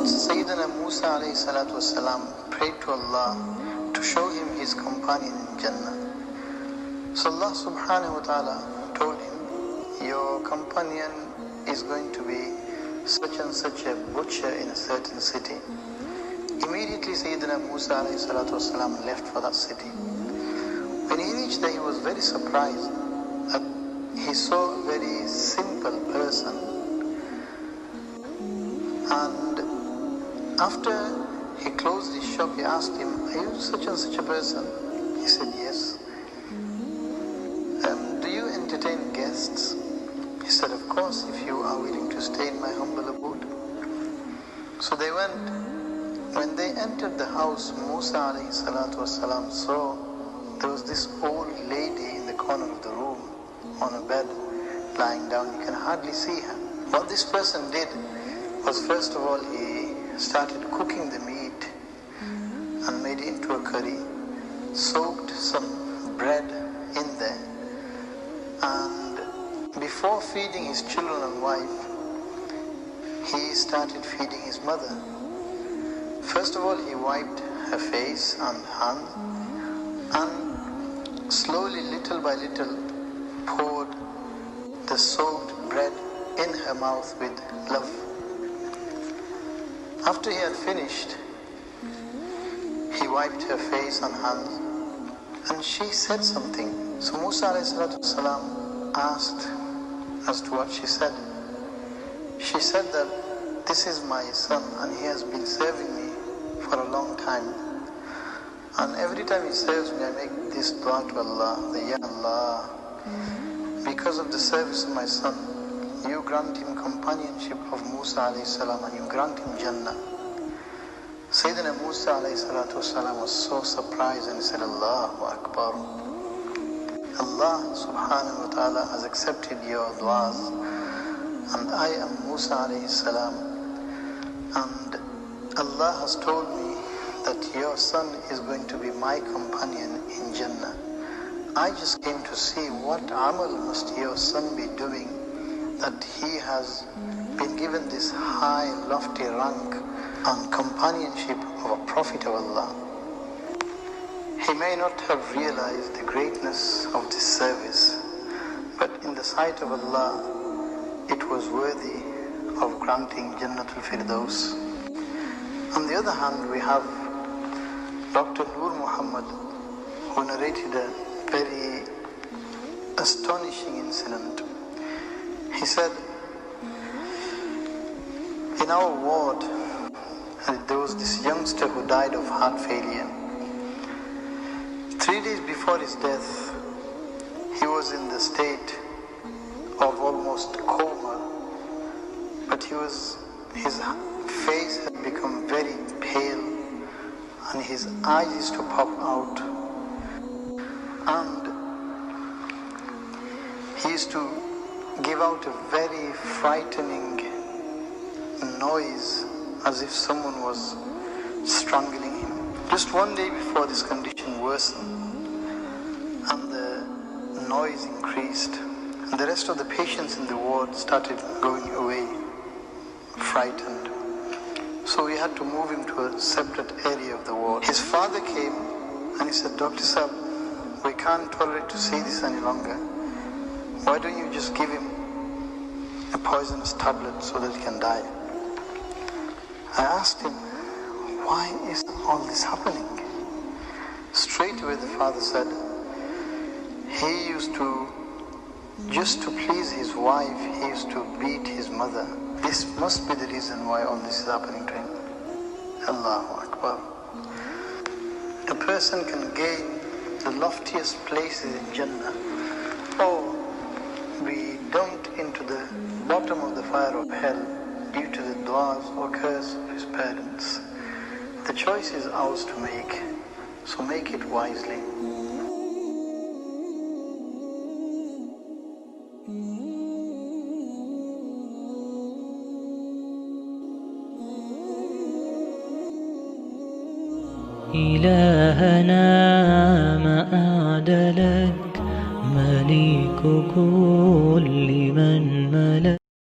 Once Sayyidina Musa 𝗏 prayed to Allah to show him his companion in Jannah. So Allah subhanahu wa ta'ala told him, your companion is going to be such and such a butcher in a certain city. Immediately Sayyidina Musa 𝗏 left for that city. When he reached there, he was very surprised that he saw a very simple person. And after he closed his shop, he asked him, are you such and such a person? He said, yes. Do you entertain guests? He said, of course, if you are willing to stay in my humble abode. So they went. When they entered the house, Musa 𝗏 saw there was this old lady in the corner of the room on a bed, lying down. You can hardly see her. What this person did was, first of all, he started cooking the meat and made it into a curry, soaked some bread in there, and before feeding his children and wife, he started feeding his mother. First of all, he wiped her face and hands, and slowly, little by little, poured the soaked bread in her mouth with love. After he had finished, he wiped her face and hands, and she said something. So Musa 𝗏 asked as to what she said. She said that this is my son and he has been serving me for a long time. And every time he serves me, I make this dua to Allah, Ya Allah, because of the service of my son, you grant him companionship of Musa 𝗏 and you grant him Jannah. Sayyidina Musa 𝗏 was so surprised and he said, Allahu Akbar. Allah subhanahu wa ta'ala has accepted your du'as, and I am Musa 𝗏, and Allah has told me that your son is going to be my companion in Jannah. I just came to see what amal must your son be doing that he has been given this high, lofty rank and companionship of a Prophet of Allah. He may not have realized the greatness of this service, but in the sight of Allah, it was worthy of granting Jannatul Firdaus. On the other hand, we have Dr. Nur Muhammad, who narrated a very astonishing incident. He said, in our ward, there was this youngster who died of heart failure. 3 days before his death, he was in the state of almost coma, but his face had become very pale and his eyes used to pop out, and he used to give out a very frightening noise as if someone was strangling him. Just one day before, this condition worsened and the noise increased, and the rest of the patients in the ward started going away, frightened. So we had to move him to a separate area of the ward. His father came and he said, Dr. Sahab, we can't tolerate to see this any longer. Why don't you just give him a poisonous tablet so that he can die? I asked him, why is all this happening? Straight away the father said, he used to, just to please his wife, he used to beat his mother. This must be the reason why all this is happening to him. Allahu Akbar. A person can gain the loftiest places in Jannah, or be dumped into the bottom of the fire of hell due to the du'as or curse of his parents. The choice is ours to make, so make it wisely. إلهنا ما أعدلك مليك كل من ملك